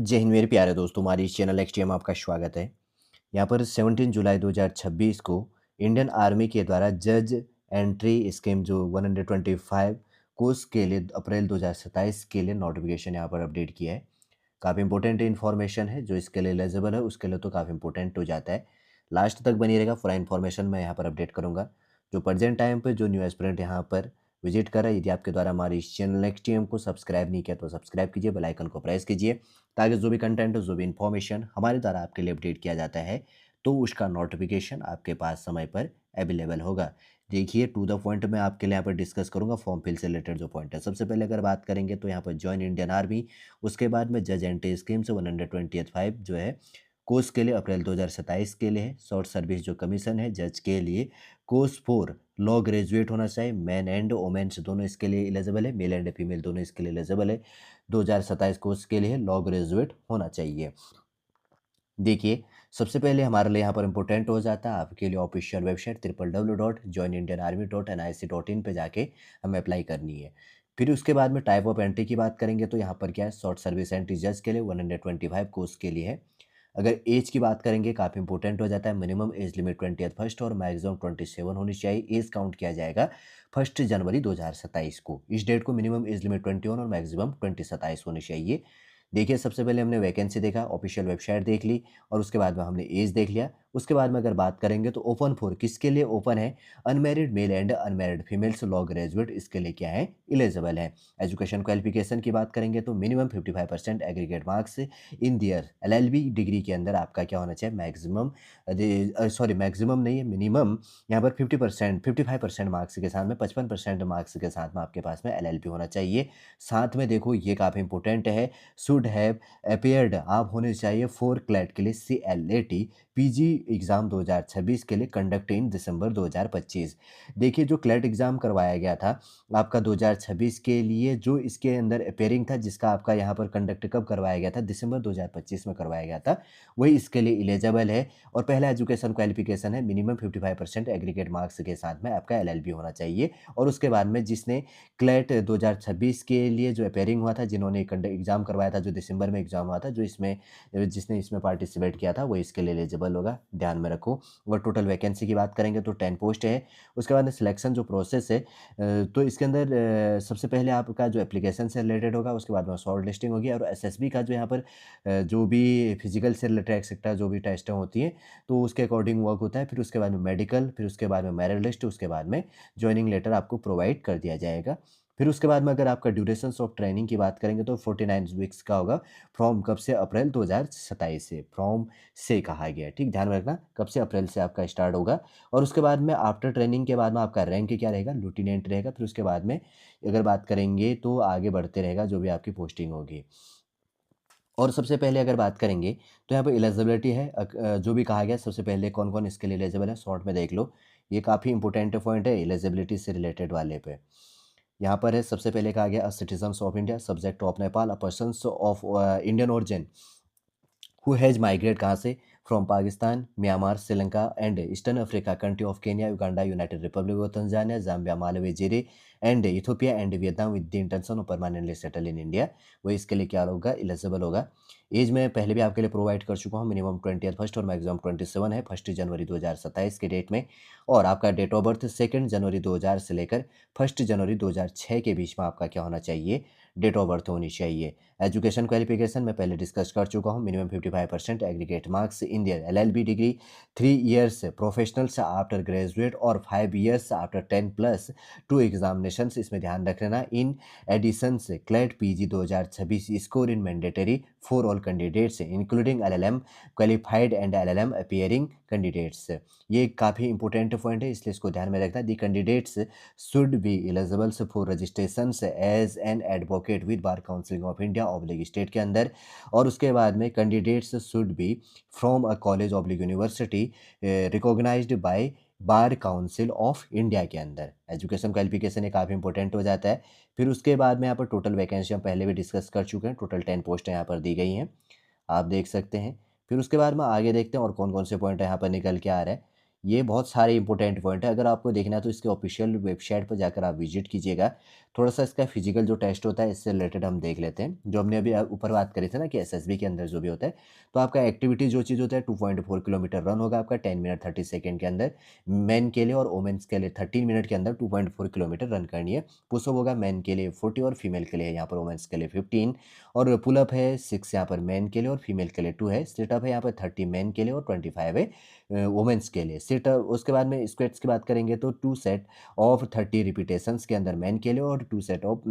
जय हिंद मेरे प्यारे दोस्तों, हमारी इस चैनल एक्सटी में आपका स्वागत है। यहाँ पर 17 जुलाई 2026 को इंडियन आर्मी के द्वारा जज एंट्री स्कीम जो 125 कोर्स के लिए अप्रैल 2027 के लिए नोटिफिकेशन यहाँ पर अपडेट किया है। काफ़ी इंपॉर्टेंट इन्फॉर्मेशन है, जो इसके लिए एलिजिबल है उसके लिए तो काफ़ी इंपॉर्टेंट हो जाता है। लास्ट तक बनी रहेगा, पूरा इन्फॉर्मेशन मैं यहाँ पर अपडेट करूँगा। जो प्रेजेंट टाइम पे जो न्यू एस्पिरेंट यहाँ पर विजिट कर रहा है, यदि आपके द्वारा हमारी इस चैनल एक्सटीएम को सब्सक्राइब नहीं किया तो सब्सक्राइब कीजिए, बेल आइकन को प्रेस कीजिए, ताकि जो भी कंटेंट जो भी इन्फॉर्मेशन हमारे द्वारा आपके लिए अपडेट किया जाता है तो उसका नोटिफिकेशन आपके पास समय पर अवेलेबल होगा। देखिए, टू द पॉइंट मैं आपके लिए यहाँ पर डिस्कस करूंगा फॉर्म फिल से रिलेटेड जो पॉइंट है। सबसे पहले अगर बात करेंगे तो यहाँ पर ज्वाइन इंडियन आर्मी, उसके बाद में जज एंट्री स्कीम से 125 जो है कोर्स के लिए अप्रैल 2027 के लिए है। शॉर्ट सर्विस जो कमीशन है जज के लिए, कोर्स फॉर लॉ ग्रेजुएट होना चाहिए, मैन एंड वोमेन्स दोनों इसके लिए एलिजिबल है, मेल एंड फीमेल दोनों इसके लिए एलिजिबल है। 2027 कोर्स के लिए लॉ ग्रेजुएट होना चाहिए। देखिए, सबसे पहले हमारे लिए यहाँ पर इम्पोर्टेंट हो जाता है आपके लिए ऑफिशियल वेबसाइट www.joinindianarmy.nic.in पे जाके हमें अप्लाई करनी है। फिर उसके बाद में टाइप ऑफ एंट्री की बात करेंगे तो यहाँ पर क्या है, शॉर्ट सर्विस एंट्री जज के लिए 125 कोर्स के लिए है। अगर एज की बात करेंगे, काफ़ी इंपॉर्टेंट हो जाता है, मिनिमम एज लिमिट 20 और मैक्सिमम 27 होनी चाहिए। एज काउंट किया जाएगा 1 जनवरी 2027 को। इस डेट को मिनिमम एज लिमिट 21 और मैक्सिमम 27 होनी चाहिए। देखिए, सबसे पहले हमने वैकेंसी देखा, ऑफिशियल वेबसाइट देख ली और उसके बाद में हमने एज देख लिया। उसके बाद में अगर बात करेंगे तो ओपन फॉर किसके लिए ओपन है, unmarried male and unmarried females law graduate इसके लिए क्या है, एलिजिबल है। एजुकेशन क्वालिफिकेशन की बात करेंगे तो minimum 55% aggregate marks in their LLB degree के अंदर आपका क्या होना चाहिए, मैक्सिमम सॉरी मैक्सिमम नहीं है, मिनिमम यहाँ पर 50% 55% मार्क्स के साथ में 55% मार्क्स के साथ में आपके पास में एलएलबी होना चाहिए। साथ में देखो, ये काफ़ी इंपॉर्टेंट है, शुड हैव अपीयर्ड आप होने चाहिए फॉर क्लैट के लिए CLAT पीजी एग्ज़ाम 2026 के लिए कंडक्ट इन दिसंबर 2025। देखिए, जो क्लैट एग्ज़ाम करवाया गया था आपका 2026 के लिए, जो इसके अंदर अपेयरिंग था, जिसका आपका यहाँ पर कंडक्ट कब करवाया गया था, दिसंबर 2025 में करवाया गया था, वही इसके लिए एलिजिबल है। और पहला एजुकेशन क्वालिफिकेशन है, मिनिमम 55% एग्रीगेट मार्क्स के साथ में आपका LLB होना चाहिए। और उसके बाद में जिसने क्लैट 2026 के लिए जो अपेयरिंग हुआ था, जिन्होंने एग्ज़ाम करवाया था, जो दिसंबर में एग्ज़ाम हुआ था, जो इसमें जिसने इसमें पार्टिसिपेट किया था, वो इसके लिए एलिजिबल होगा, ध्यान में रखो। और टोटल वैकेंसी की बात करेंगे तो 10 पोस्ट है। उसके बाद में सिलेक्शन जो प्रोसेस है, तो इसके अंदर सबसे पहले आपका जो एप्लीकेशन से रिलेटेड होगा, उसके बाद में शॉर्ट लिस्टिंग होगी और एसएसबी का जो यहाँ पर जो भी फिजिकल से रिलेटेड एक्सेट्रा जो भी टेस्टें होती हैं, तो उसके अकॉर्डिंग वर्क होता है। फिर उसके बाद में मेडिकल, फिर उसके बाद में मेरिट लिस्ट, उसके बाद में जॉइनिंग लेटर आपको प्रोवाइड कर दिया जाएगा। फिर उसके बाद में अगर आपका ड्यूरेशंस ऑफ ट्रेनिंग की बात करेंगे तो 49 वीक्स का होगा। फ्रॉम कब से, अप्रैल 2027 से, फ्रॉम से कहा गया है, ठीक ध्यान में रखना, कब से, अप्रैल से आपका स्टार्ट होगा। और उसके बाद में आफ्टर ट्रेनिंग के बाद में आपका रैंक क्या रहेगा, लेफ्टिनेंट रहेगा। फिर उसके बाद में अगर बात करेंगे तो आगे बढ़ते रहेगा जो भी आपकी पोस्टिंग होगी। और सबसे पहले अगर बात करेंगे तो यहाँ पे एलिजिबिलिटी है, जो भी कहा गया, सबसे पहले कौन कौन इसके लिए एलिजिबल है शॉर्ट में देख लो। ये काफ़ी इंपॉर्टेंट पॉइंट है एलिजिबिलिटी से रिलेटेड वाले पे। यहाँ पर है, सबसे पहले कहा गया, citizens of India, subject of Nepal, a persons of Indian origin who has migrate कहाँ से, from Pakistan, Myanmar, Sri Lanka and eastern Africa, country of Kenya, Uganda, United Republic of Tanzania, Zambia, Malawi, Zaire and Ethiopia and Vietnam with the intention of permanently settle in India, वो इसके लिए क्या होगा, eligible होगा। As में पहले भी आपके लिए प्रोवाइड कर चुका हूँ, मिनिमम 20 और मैक्सिमम 27 है, 1 जनवरी 2027 के डेट में। और आपका डेट ऑफ बर्थ 2 जनवरी 2000 से लेकर 1 जनवरी 2006 के बीच में आपका क्या होना चाहिए, डेट ऑफ बर्थ होनी चाहिए। एजुकेशन क्वालिफिकेशन मैं पहले डिस्कस कर चुका हूँ, minimum 55% aggregate marks in their LLB degree, 3 years professionals after graduate और 5 ईयर्स आफ्टर 10+2 एग्जामिनेशंस, इसमें ध्यान रख लेना। इन एडिशन से CLAT PG 2026 score in mandatory for all candidates including LLM qualified and LLM appearing candidates. ये काफ़ी important point है, इसलिए इसको ध्यान में रखना। The candidates should be eligible for registration as an advocate with Bar Council of India oblique state के अंदर। और उसके बाद में candidates should be from a college oblique university recognised by Bar Council of India के अंदर। Education qualification ये काफ़ी इंपॉर्टेंट हो जाता है। फिर उसके बाद में यहाँ पर टोटल वैकेंसी हम पहले भी डिस्कस कर चुके हैं, टोटल 10 पोस्ट यहाँ पर दी गई हैं, आप देख सकते हैं। फिर उसके बाद में आगे देखते हैं और कौन कौन से पॉइंट यहाँ पर निकल के आ रहा है। ये बहुत सारे इंपॉर्टेंट पॉइंट है, अगर आपको देखना है तो इसके ऑफिशियल वेबसाइट पर जाकर आप विजिट कीजिएगा। थोड़ा-सा इसका फिजिकल जो टेस्ट होता है इससे रिलेटेड हम देख लेते हैं। जो हमने अभी ऊपर बात करी थी ना कि एसएसबी के अंदर जो भी होता है, तो आपका एक्टिविटी जो चीज़ होता है 2.4 किलोमीटर रन होगा आपका 10 मिनट 30 सेकंड के अंदर, मेन के लिए, और वुमेन्स के लिए 13 मिनट के अंदर 2.4 किलोमीटर रन करनी है। पुशअप होगा मेन के लिए 40 और फीमेल के लिए यहाँ पर वुमेन्स के लिए 15, और पुलअप है 6 यहाँ पर मेन के लिए और फीमेल के लिए 2 है। सिटअप है यहाँ पर 30 मेन के लिए और 25 है वुमेन्स के लिए। सिटअप उसके बाद में स्क्वाट्स की बात करेंगे तो 2 सेट ऑफ 30 रिपीटेशंस के अंदर मेन के लिए और 2 सेट ऑफ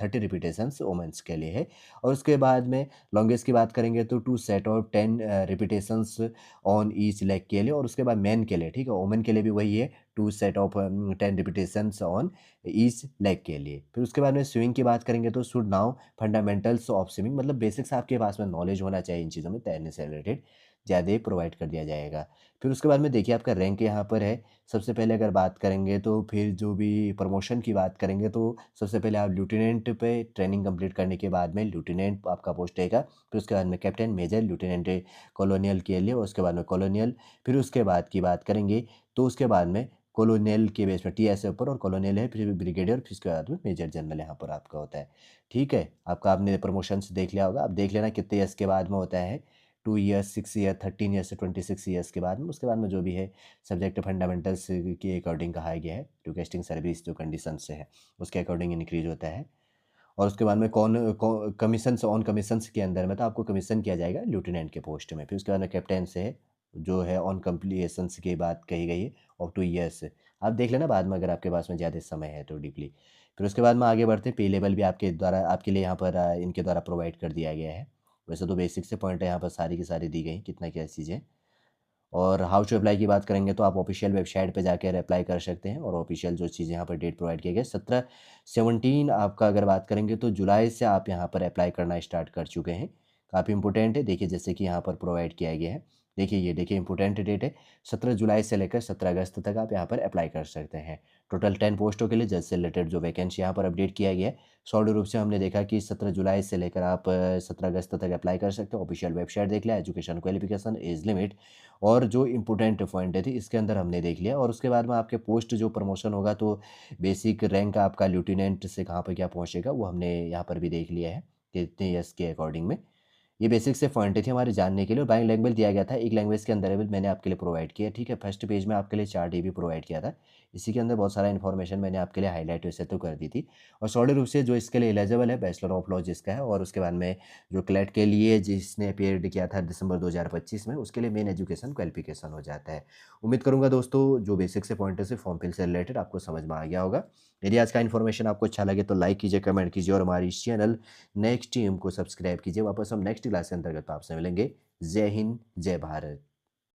30 रिपीटेशंस वुमेन्स के लिए है। और उसके बाद में लॉन्गेस्ट की बात करेंगे तो 2 set of 10 repetitions on each leg के लिए, और उसके बाद मेन के लिए, ठीक है, वुमेन के लिए भी वही है, 2 set of 10 repetitions on each leg के लिए। फिर उसके बाद में स्विमिंग की बात करेंगे तो should now fundamentals of swimming, मतलब बेसिक्स आपके पास में नॉलेज होना चाहिए इन चीज़ों में, तैरने से रिलेटेड ज़्यादा प्रोवाइड कर दिया जाएगा। फिर उसके बाद में देखिए आपका रैंक यहाँ पर है। सबसे पहले अगर बात करेंगे तो फिर जो भी प्रमोशन की बात करेंगे तो सबसे पहले आप लेफ्टिनेंट पे ट्रेनिंग कंप्लीट करने के बाद में लेफ्टिनेंट आपका पोस्ट रहेगा। फिर उसके बाद में कैप्टन, मेजर, लेफ्टिनेंट कॉलोनियल के लिए, और उसके बाद में कॉलोनियल। फिर उसके बाद की बात करेंगे तो उसके बाद में कॉलोनियल के बेस में टीएस ऊपर, और कॉलोनियल है, फिर ब्रिगेडियर, फिर उसके बाद में मेजर जनरल यहाँ पर आपका होता है। ठीक है, आपका आपने प्रमोशंस देख लिया होगा। आप देख लेना कितने ईयर्स के बाद में होता है, 2 ईयर्स, 6 ईयर, 13 ईयर्स से 26 ईयर्स के बाद में। उसके बाद में जो भी है सब्जेक्ट फंडामेंटल्स के अकॉर्डिंग कहा गया है, रिक्वेस्टिंग सर्विस जो कंडीशन से है उसके अकॉर्डिंग इंक्रीज होता है। और उसके बाद में कमीशंस, ऑन कमीशंस के अंदर में तो आपको कमीशन किया जाएगा लेफ्टिनेंट के पोस्ट में। फिर उसके बाद में कैप्टन से है जो है ऑन कंप्लीशंस की बात कही गई है और 2 ईयर्स। आप देख लेना बाद में अगर आपके पास में ज़्यादा समय है तो डीपली। फिर उसके बाद में आगे बढ़ते हैं, पे लेवल भी आपके द्वारा आपके लिए यहाँ पर इनके द्वारा प्रोवाइड कर दिया गया है। वैसे तो बेसिक से पॉइंट है यहाँ पर सारी की सारी दी गई हैं, कितना क्या चीज़ें। और हाउ टू अप्लाई की बात करेंगे तो आप ऑफिशियल वेबसाइट पे जाकर अप्लाई कर सकते हैं, और ऑफिशियल जो चीज़ यहाँ पर डेट प्रोवाइड किया गया 17 आपका अगर बात करेंगे तो जुलाई से आप यहाँ पर अप्लाई करना स्टार्ट कर चुके हैं। काफ़ी इंपॉर्टेंट है, देखिए जैसे कि यहाँ पर प्रोवाइड किया गया है। देखिए ये देखिए इंपॉर्टेंट डेट है, 17 जुलाई से लेकर 17 अगस्त तक आप यहाँ पर अप्लाई कर सकते हैं। टोटल 10 पोस्टों के लिए जज से रिलेटेड जो वैकेंसी यहाँ पर अपडेट किया गया है, सॉलिड रूप से हमने देखा कि 17 जुलाई से लेकर आप 17 अगस्त तक अप्लाई कर सकते हो। ऑफिशियल वेबसाइट देख लिया, एजुकेशन क्वालिफिकेशन, एज लिमिट, और जो इम्पोर्टेंट पॉइंट है थी इसके अंदर हमने देख लिया। और उसके बाद में आपके पोस्ट जो प्रमोशन होगा तो बेसिक रैंक आपका लेफ्टिनेंट से कहाँ पर क्या पहुँचेगा वो हमने यहाँ पर भी देख लिया है कि इतने ईयर्स के अकॉर्डिंग में। ये बेसिक से पॉइंट थी हमारे जानने के लिए, और बाई लैंग्वेज दिया गया था, एक लैंग्वेज के अंदर भी मैंने आपके लिए प्रोवाइड किया, ठीक है। फर्स्ट पेज में आपके लिए चार्ट ये भी प्रोवाइड किया था, इसी के अंदर बहुत सारा इन्फॉर्मेशन मैंने आपके लिए हाईलाइट वैसे तो कर दी थी। और सॉलिड रूप से जो इसके लिए एलिजिबल है बैचलर ऑफ लॉ जिसका है, और उसके बाद में जो क्लैट के लिए जिसने अपीयर्ड किया था दिसंबर 2025 में, उसके लिए मेन एजुकेशन क्वालिफिकेशन हो जाता है। उम्मीद करूंगा दोस्तों जो बेसिक से पॉइंट है फॉर्म फिल से रिलेटेड आपको समझ में आ गया होगा। यदि आज का इन्फॉर्मेशन आपको अच्छा लगे तो लाइक कीजिए, कमेंट कीजिए, और हमारी इस चैनल नेक्स्ट टीम को सब्सक्राइब कीजिए। वापस हम नेक्स्ट क्लास के अंतर्गत आपसे मिलेंगे। जय हिंद, जय भारत।